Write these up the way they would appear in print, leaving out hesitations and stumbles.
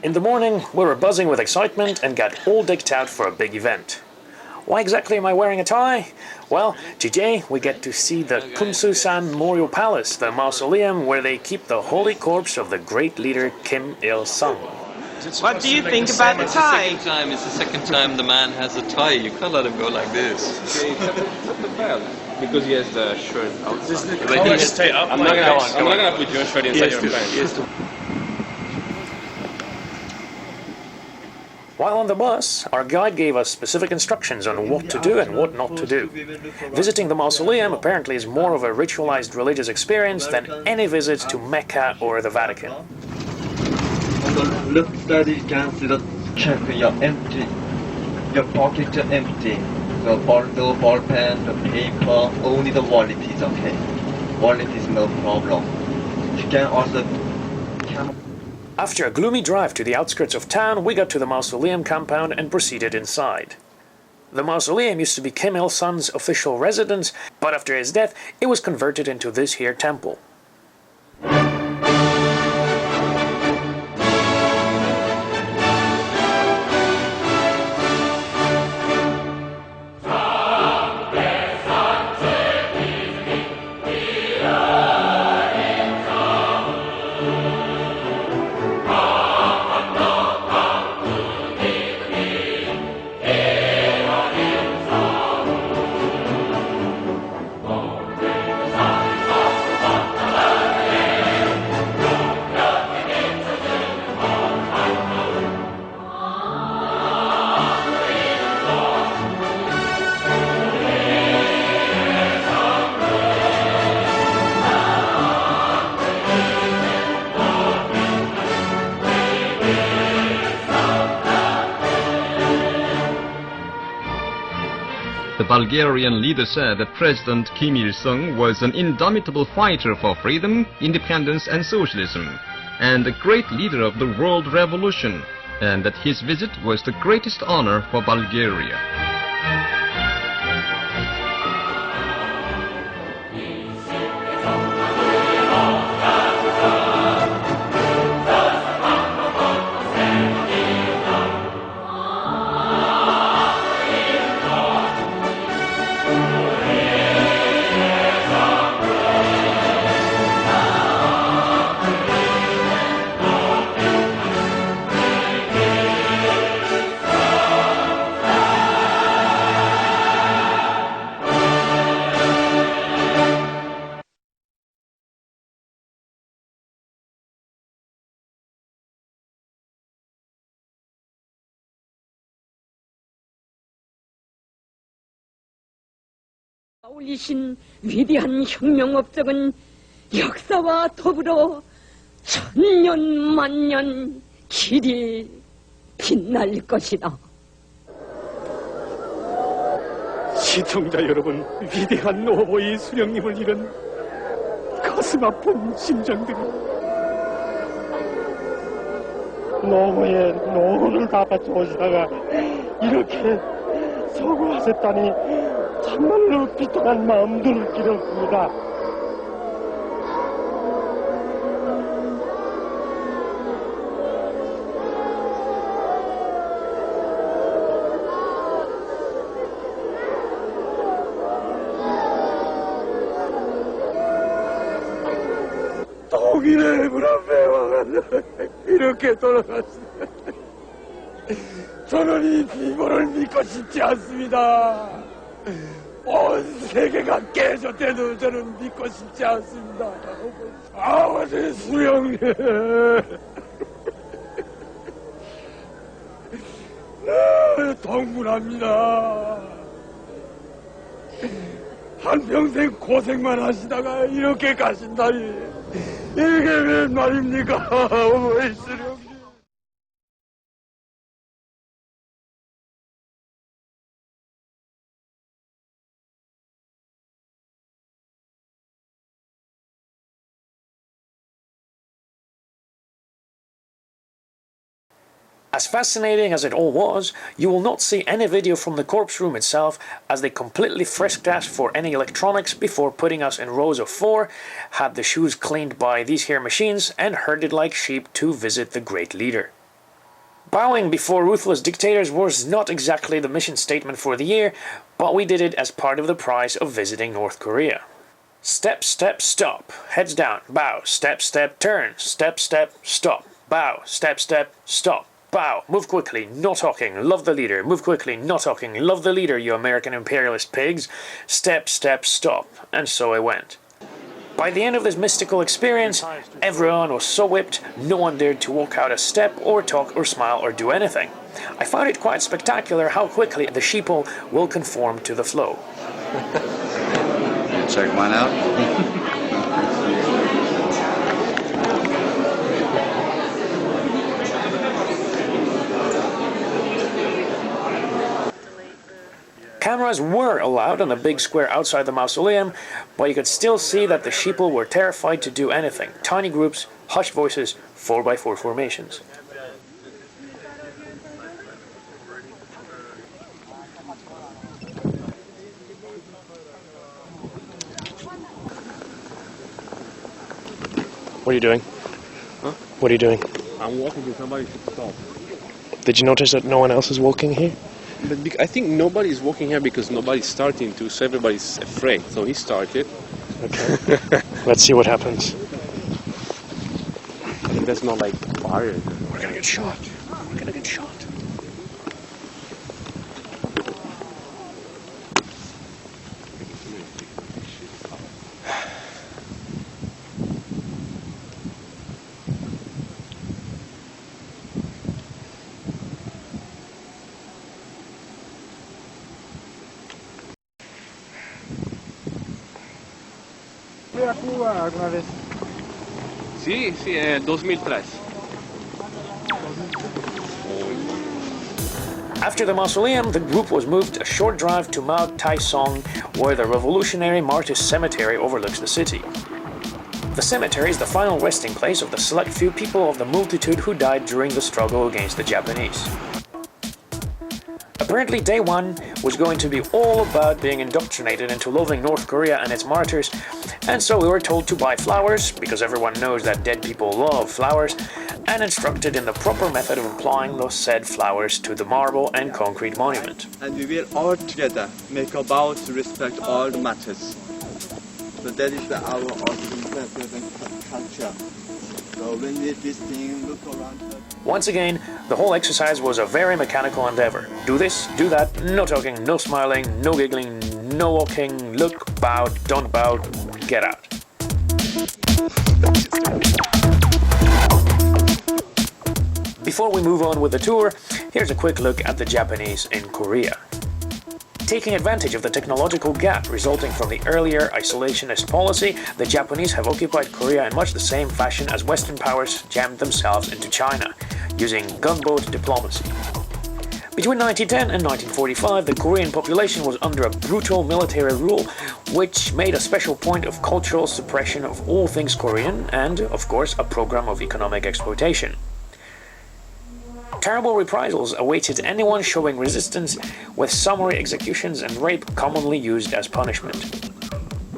In the morning, we were buzzing with excitement and got all decked out for a big event. Why exactly am I wearing a tie? Well, today we get to see the Kumsusan Memorial Palace, the mausoleum where they keep the holy corpse of the great leader Kim Il-sung. What do you think about the tie? It's the second time the man has a tie. You can't let him go like this. Okay, except the belt, because he has the shirt outside. I'm not gonna put your shirt inside your pants. While on the bus, our guide gave us specific instructions on what to do and what not to do. Visiting the mausoleum apparently is more of a ritualized religious experience than any visits to Mecca or the Vatican. On the left side you can see the check your pockets are empty. No ball pen, the paper, only the wallet is okay. Wallet is no problem. You can also After a gloomy drive to the outskirts of town, we got to the mausoleum compound and proceeded inside. The mausoleum used to be Kim Il-sung's official residence, but after his death, it was converted into this here temple. The Bulgarian leader said that President Kim Il-sung was an indomitable fighter for freedom, independence and socialism, and a great leader of the world revolution, and that his visit was the greatest honor for Bulgaria. 올리신 위대한 혁명업적은 역사와 더불어 천년 만년 길이 빛날 것이다. 시청자 여러분, 위대한 오보이 수령님을 잃은 가슴 아픈 심정들이 노무의 노혼을 다 바쳐오시다가 이렇게 서거하셨다니 참말로 비통한 마음들을 기렸습니다. 독일의 문 앞에 와가지고 이렇게 돌아갔어요. 저는 이 비밀을 믿고 싶지 않습니다. 온 세계가 깨졌대도 저는 믿고 싶지 않습니다. 아버지 수령님, 동문합니다. 한평생 고생만 하시다가 이렇게 가신다니 이게 웬 말입니까, 어머니 수령님. As fascinating as it all was, you will not see any video from the corpse room itself, as they completely frisked us for any electronics before putting us in rows of 4, had the shoes cleaned by these here machines, and herded like sheep to visit the great leader. Bowing before ruthless dictators was not exactly the mission statement for the year, but we did it as part of the price of visiting North Korea. Step, step, stop. Heads down. Bow. Step, step, turn. Step, step, stop. Bow. Step, step, stop. Bow. Move quickly. No talking. Love the leader. Move quickly. No talking. Love the leader, you American imperialist pigs. Step, step, stop. And so I went. By the end of this mystical experience, everyone was so whipped, no one dared to walk out a step or talk or smile or do anything. I found it quite spectacular how quickly the sheeple will conform to the flow. Check mine out. Cameras were allowed on the big square outside the mausoleum, but you could still see that the sheeple were terrified to do anything. Tiny groups, hushed voices, 4x4 formations. What are you doing? Huh? What are you doing? I'm walking to somebody should stop. Did you notice that no one else is walking here? But I think nobody's walking here because nobody's starting to, so everybody's afraid. So he started. Okay. Let's see what happens. I think that's not like fire. We're gonna get shot. We're gonna get shot. Sì, sì, è 2003. After the mausoleum, the group was moved a short drive to Mount Tai-song, where the revolutionary martyrs cemetery overlooks the city. The cemetery is the final resting place of the select few people of the multitude who died during the struggle against the Japanese. Apparently day one was going to be all about being indoctrinated into loving North Korea and its martyrs, and so we were told to buy flowers, because everyone knows that dead people love flowers, and instructed in the proper method of applying those said flowers to the marble and concrete monument. And we will all together make a vow to respect all the matters. So that is our culture. So when we this thing, look around. Once again, the whole exercise was a very mechanical endeavor. Do this, do that, no talking, no smiling, no giggling, no walking, look, bow, don't bow, get out. Before we move on with the tour, here's a quick look at the Japanese in Korea. Taking advantage of the technological gap resulting from the earlier isolationist policy, the Japanese have occupied Korea in much the same fashion as Western powers jammed themselves into China, using gunboat diplomacy. Between 1910 and 1945, the Korean population was under a brutal military rule, which made a special point of cultural suppression of all things Korean and, of course, a program of economic exploitation. Terrible reprisals awaited anyone showing resistance, with summary executions and rape commonly used as punishment.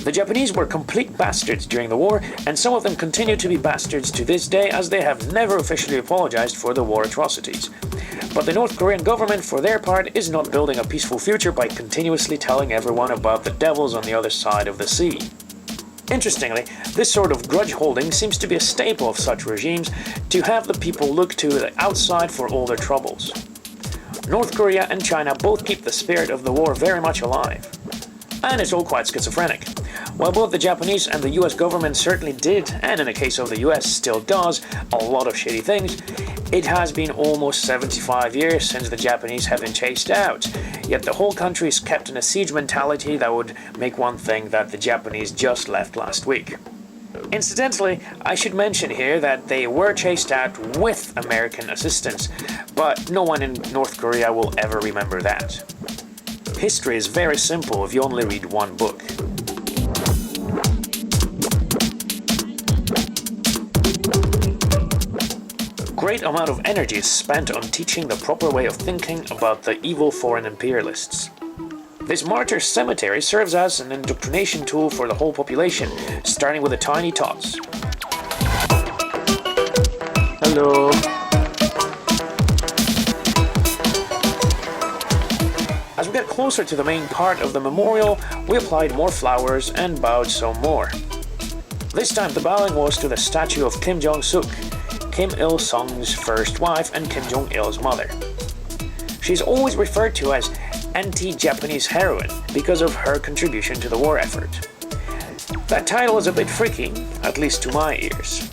The Japanese were complete bastards during the war, and some of them continue to be bastards to this day, as they have never officially apologized for the war atrocities. But the North Korean government, for their part, is not building a peaceful future by continuously telling everyone about the devils on the other side of the sea. Interestingly, this sort of grudge holding seems to be a staple of such regimes, to have the people look to the outside for all their troubles. North Korea and China both keep the spirit of the war very much alive. And it's all quite schizophrenic. While both the Japanese and the US government certainly did, and in the case of the US still does, a lot of shitty things, it has been almost 75 years since the Japanese have been chased out, yet the whole country is kept in a siege mentality that would make one think that the Japanese just left last week. Incidentally, I should mention here that they were chased out with American assistance, but no one in North Korea will ever remember that. History is very simple if you only read one book. Great amount of energy is spent on teaching the proper way of thinking about the evil foreign imperialists. This martyr cemetery serves as an indoctrination tool for the whole population, starting with the tiny tots. Hello. As we got closer to the main part of the memorial, we applied more flowers and bowed some more. This time the bowing was to the statue of Kim Jong-suk, Kim Il-sung's first wife and Kim Jong-il's mother. She's always referred to as anti-Japanese heroine because of her contribution to the war effort. That title is a bit freaky, at least to my ears.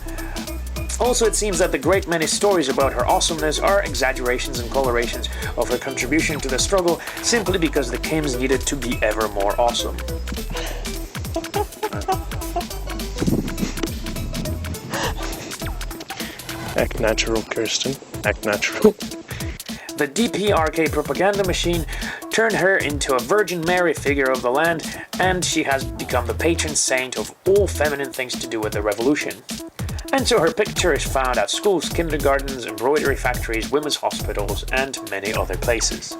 Also, it seems that the great many stories about her awesomeness are exaggerations and colorations of her contribution to the struggle simply because the Kims needed to be ever more awesome. Act natural, Kirsten. Act natural. The DPRK propaganda machine turned her into a Virgin Mary figure of the land, and she has become the patron saint of all feminine things to do with the revolution. And so her picture is found at schools, kindergartens, embroidery factories, women's hospitals, and many other places.